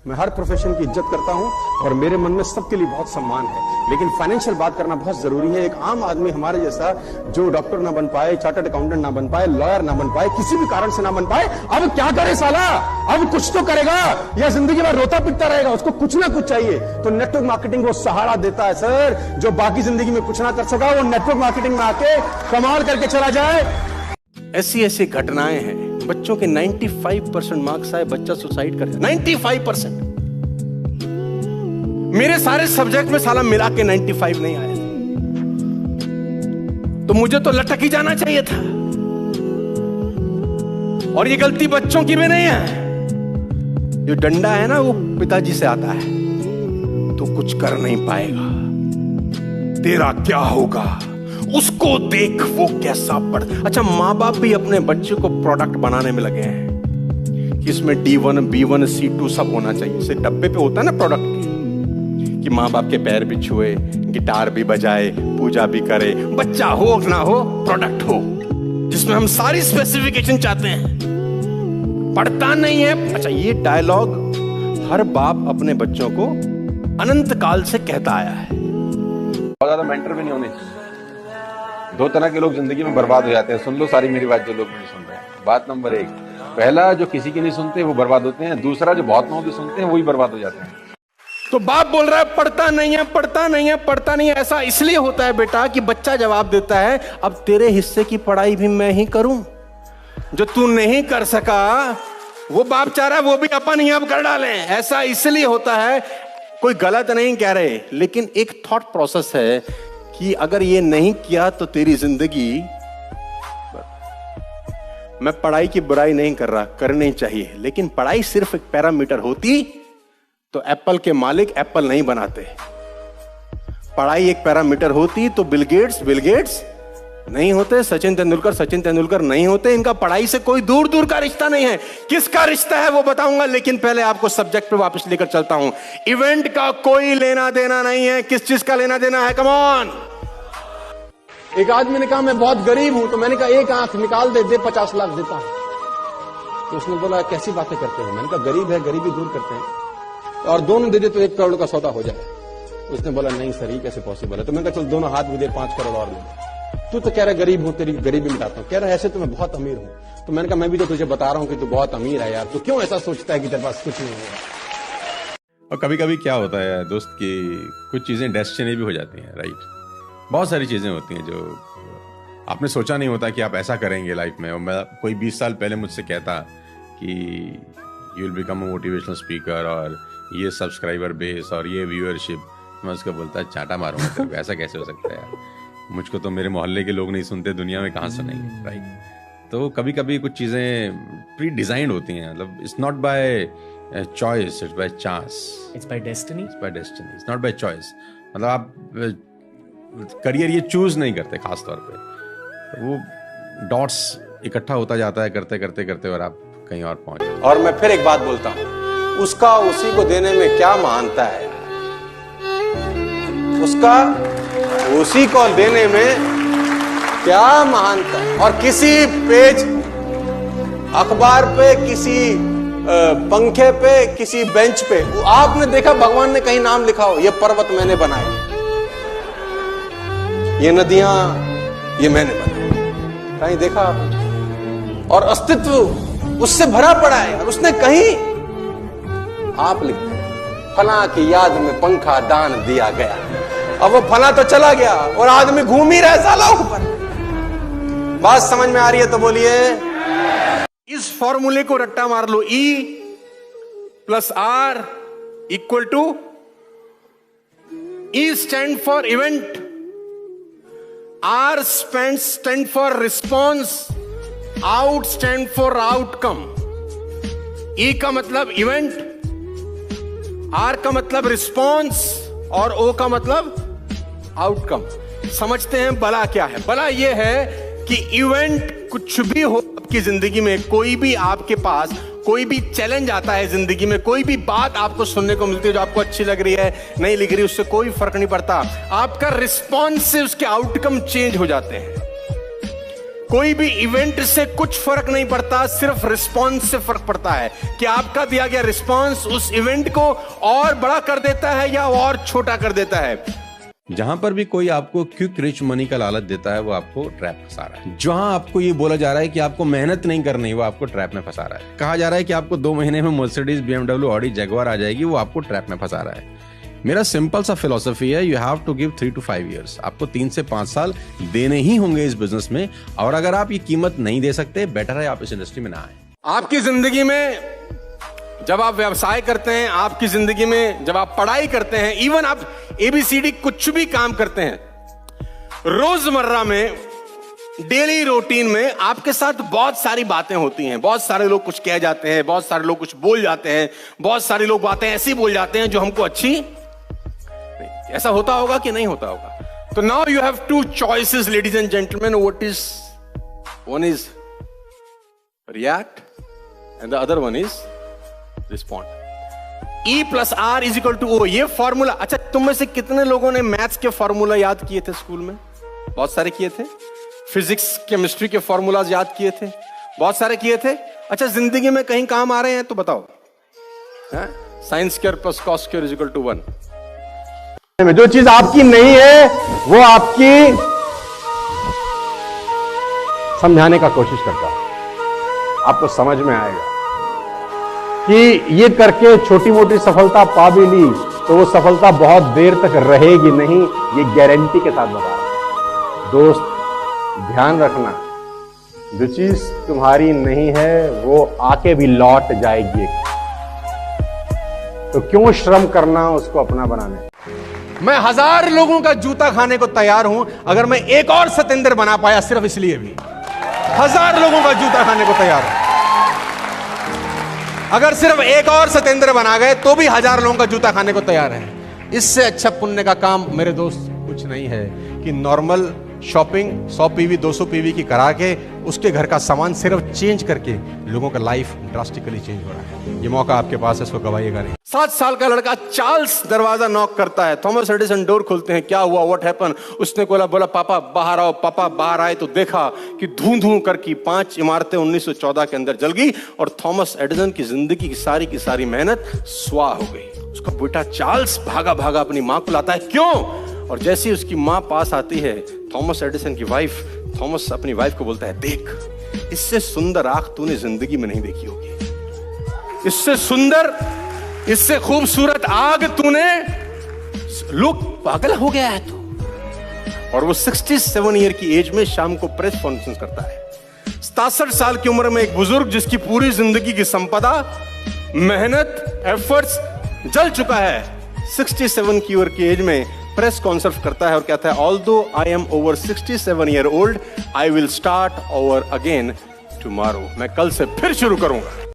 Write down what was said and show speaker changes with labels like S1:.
S1: मैं हर प्रोफेशन की इज्जत करता हूं और मेरे मन में सबके लिए बहुत सम्मान है, लेकिन फाइनेंशियल बात करना बहुत जरूरी है। एक आम आदमी हमारे जैसा जो डॉक्टर ना बन पाए, चार्टर्ड अकाउंटेंट ना बन पाए, लॉयर ना बन पाए, किसी भी कारण से ना बन पाए, अब क्या करे साला? अब कुछ तो करेगा या जिंदगी भर रोता पिटता रहेगा? उसको कुछ ना कुछ चाहिए। तो नेटवर्क मार्केटिंग वो सहारा देता है सर। जो बाकी जिंदगी में कुछ ना कर सका वो नेटवर्क मार्केटिंग में आके कमाल करके चला जाए।
S2: ऐसी ऐसी घटनाएं हैं, बच्चों के 95% मार्क्स आए, बच्चा सुसाइड कर जाए। 95%। मेरे सारे सब्जेक्ट में साला मिला के 95 नहीं आए, तो मुझे तो लटक ही जाना चाहिए था। और ये गलती बच्चों की भी नहीं है। जो डंडा है ना वो पिताजी से आता है, तो कुछ कर नहीं पाएगा। तेरा क्या होगा उसको देख, वो कैसा पढ़। अच्छा, माँ बाप भी अपने बच्चे को प्रोडक्ट बनाने में लगे हैं कि इसमें D1, B1, C2 सब होना चाहिए। इसे डब्बे पे होता है ना प्रोडक्ट कि माँ बाप के पैर भी छुए, गिटार भी बजाए, पूजा भी करे। बच्चा हो ना हो, प्रोडक्ट हो जिसमें हम सारी स्पेसिफिकेशन चाहते हैं। पढ़ता नहीं है। अच्छा, ये डायलॉग हर बाप अपने बच्चों को अनंत काल से कहता आया है।
S3: बहुत ज्यादा मेंटर भी नहीं होने चाहिए। दो तरह के लोग जिंदगी में बर्बाद हो जाते हैं। सुन लो सारी मेरी बात जो लोग नहीं सुन रहे हैं। बात नंबर 1, पहला जो किसी की नहीं सुनते वो बर्बाद होते हैं। दूसरा जो बहुत लोगों की सुनते हैं वही बर्बाद हो जाते हैं।
S2: तो बाप बोल रहा है पढ़ता नहीं है, पढ़ता नहीं है, पढ़ता नहीं है। ऐसा इसलिए होता है बेटा कि बच्चा जवाब देता है अब तेरे हिस्से की पढ़ाई भी मैं ही करूं। जो तू नहीं कर सका वो बाप चाह रहा है वो भी अपन ही अब कर डालें। ऐसा इसलिए होता है। कोई गलत नहीं कह रहे, लेकिन एक थॉट प्रोसेस है कि अगर ये नहीं किया तो तेरी जिंदगी। मैं पढ़ाई की बुराई नहीं कर रहा, करनी चाहिए, लेकिन पढ़ाई सिर्फ एक पैरामीटर होती तो एप्पल के मालिक एप्पल नहीं बनाते। पढ़ाई एक पैरामीटर होती तो बिल गेट्स नहीं होते, सचिन तेंदुलकर नहीं होते। इनका पढ़ाई से कोई दूर दूर का रिश्ता नहीं है। किसका रिश्ता है वो बताऊंगा, लेकिन पहले आपको सब्जेक्ट पे वापस लेकर चलता हूं। इवेंट का कोई लेना देना नहीं है। किस चीज का लेना देना है? Come on.
S1: एक आदमी ने कहा मैं बहुत गरीब हूं, तो मैंने कहा एक आंख निकाल दे 50 लाख देता हूं। तो उसने बोला कैसी बातें करते हो? मैंने कहा गरीब है, गरीबी दूर करते हैं, और दोनों दे दे तो 1 करोड़ का सौदा हो जाए। उसने बोला नहीं सर, ये कैसे पॉसिबल है? तो मैंने कहा चल दोनों हाथ भी दे, 5 करोड़ और दे। तू तो कह रहा गरीब हूं, तेरी गरीबी मिटाता हूं। कह रहा ऐसे तो मैं बहुत अमीर हूं। तो मैंने कहा मैं भी तो तुझे बता रहा हूं कि तू बहुत अमीर है यार, तो क्यों ऐसा सोचता है कि तेरे पास कुछ नहीं है?
S3: और कभी कभी क्या होता है दोस्त कि कुछ चीजें डेस्टिनी भी हो जाती हैं, राइट? बहुत सारी चीजें होती हैं जो आपने सोचा नहीं होता कि आप ऐसा करेंगे लाइफ में। और मैं कोई 20 साल पहले मुझसे कहता कि you will become a motivational speaker और ये सब्सक्राइबर बेस और ये व्यूअरशिप, मैं उसको बोलता चाटा मारूंगा तेरे को। ऐसा कैसे हो सकता है यार? मुझको तो मेरे मोहल्ले के लोग नहीं सुनते, दुनिया में कहाँ सुनेंगे, राइट? तो कभी कभी कुछ चीज़ें प्री डिजाइंड होती हैं। मतलब it's not by choice, it's by chance,
S4: it's by destiny,
S3: it's not by choice. मतलब आप करियर ये चूज नहीं करते खास तौर पे, वो डॉट्स इकट्ठा होता जाता है करते करते करते और आप कहीं और पहुंच जाते।
S2: और मैं फिर एक बात बोलता हूं, उसका उसी को देने में क्या महानता है? उसका उसी को देने में क्या महानता है? और किसी पेज अखबार पे, किसी पंखे पे, किसी बेंच पे आपने देखा भगवान ने कहीं नाम लिखा हो ये पर्वत मैंने बनाए, ये नदियां ये मैंने बनाई? कहीं देखा आपने? और अस्तित्व उससे भरा पड़ा है। और उसने कहीं आप लिखते फला की याद में पंखा दान दिया गया। अब वो फला तो चला गया और आदमी घूम ही रहा साला ऊपर। बात समझ में आ रही है तो बोलिए। इस फॉर्मूले को रट्टा मार लो, E + R = E stand for event, R stand for response, out stand for outcome. E का मतलब इवेंट, R का मतलब रिस्पॉन्स और O का मतलब आउटकम। समझते हैं बला क्या है? बला यह है कि इवेंट कुछ भी हो आपकी जिंदगी में, कोई भी आपके पास कोई भी चैलेंज आता है जिंदगी में, कोई भी बात आपको सुनने को मिलती है जो आपको अच्छी लग रही है, नहीं लग रही, उससे कोई फर्क नहीं पड़ता। आपका रिस्पॉन्स से उसके आउटकम चेंज हो जाते हैं। कोई भी इवेंट से कुछ फर्क नहीं पड़ता, सिर्फ रिस्पॉन्स से फर्क पड़ता है कि आपका दिया गया रिस्पॉन्स उस इवेंट को और बड़ा कर देता है या और छोटा कर देता है।
S3: जहां पर भी कोई आपको क्विक रिच मनी का लालच देता है वो आपको ट्रैप फंसा रहा है। जहां आपको ये बोला जा रहा है कि आपको मेहनत नहीं करनी, वो आपको ट्रैप में फंसा रहा है। कहा जा रहा है कि आपको 2 महीने में मर्सिडीज, BMW, ऑडी, जगुआर आ जाएगी, वो आपको ट्रैप में फंसा रहा है। मेरा सिंपल सा फिलॉसफी है, you have to give 3 to 5 years। आपको 3 से 5 साल देने ही होंगे इस बिजनेस में, और अगर आप ये कीमत नहीं दे सकते, बेटर है आप इस इंडस्ट्री में ना आए।
S2: आपकी जिंदगी में जब आप व्यवसाय करते हैं, आपकी जिंदगी में जब आप पढ़ाई करते हैं, इवन आप ABCD कुछ भी काम करते हैं, रोजमर्रा में, डेली रूटीन में आपके साथ बहुत सारी बातें होती हैं। बहुत सारे लोग कुछ कह जाते हैं, बहुत सारे लोग कुछ बोल जाते हैं, बहुत सारे लोग बातें ऐसी बोल जाते हैं जो हमको अच्छी नहीं। ऐसा होता होगा कि नहीं होता होगा? तो now you have 2 choices, ladies and gentleman. What is one is react and the other one is respond। E+R = O, ये फॉर्मूला। अच्छा, तुम में से कितने लोगों ने मैथ्स के फॉर्मूला याद किए थे स्कूल में? बहुत सारे किए थे। फिजिक्स, केमिस्ट्री के फॉर्मूलाज याद किए थे, बहुत सारे किए थे। अच्छा, जिंदगी में कहीं काम आ रहे हैं तो बताओ। sin² + cos² = 1।
S1: जो चीज आपकी नहीं है वो आपकी समझाने का कोशिश करता है, आपको समझ में आएगा कि ये करके छोटी मोटी सफलता पा भी ली तो वो सफलता बहुत देर तक रहेगी नहीं, ये गारंटी के साथ बता रहा हूं। दोस्त, ध्यान रखना, जो चीज तुम्हारी नहीं है वो आके भी लौट जाएगी, तो क्यों श्रम करना उसको अपना बनाने।
S2: मैं 1000 लोगों का जूता खाने को तैयार हूं अगर मैं एक और सतेंद्र बना पाया, सिर्फ इसलिए भी 1000 लोगों का जूता खाने को तैयार हूं। अगर सिर्फ एक और सतेंद्र बना गए तो भी 1000 लोगों का जूता खाने को तैयार है। इससे अच्छा पुण्य का काम मेरे दोस्त कुछ नहीं है कि नॉर्मल शॉपिंग 100 PV 200 PV की करा के उसके घर का सामान सिर्फ चेंज करके लोगों का लाइफ ड्रास्टिकली चेंज हो रहा है। ये मौका आपके पास है, इसको गवाइएगा नहीं। 7 साल का लड़का चार्ल्स दरवाजा नॉक करता है, थॉमस एडिसन डोर खोलते हैं। क्या हुआ, व्हाट हैपन? उसने बोला पापा बाहर आओ। पापा बाहर आए तो देखा कि धूं धूं करके 5 इमारतें 1914 के अंदर जल गई और थॉमस एडिसन की जिंदगी की सारी मेहनत स्वाह हो गई। उसका बेटा चार्ल्स भागा भागा अपनी मां को लाता है। क्यों? और जैसे ही उसकी मां पास आती है, थॉमस एडिसन की वाइफ, थॉमस अपनी वाइफ को बोलता है, देख, इससे सुंदर आंख तूने जिंदगी में नहीं देखी होगी, इससे सुंदर, इससे खूबसूरत आग तूने, लोग पागल हो गया है तू। और वो 67 ईयर की एज में शाम को प्रेस कॉन्फ्रेंस करता है। 67 साल की उम्र में एक बुजुर्ग जिसकी पूरी जिंदगी की संपदा, मेहनत, एफर्ट्स जल चुका है, 67 की उम्र की एज में प्रेस कॉन्फ्रेंस करता है और कहता है, although I am over 67 year old, I will start over again tomorrow. मैं कल से फिर शुरू करूंगा।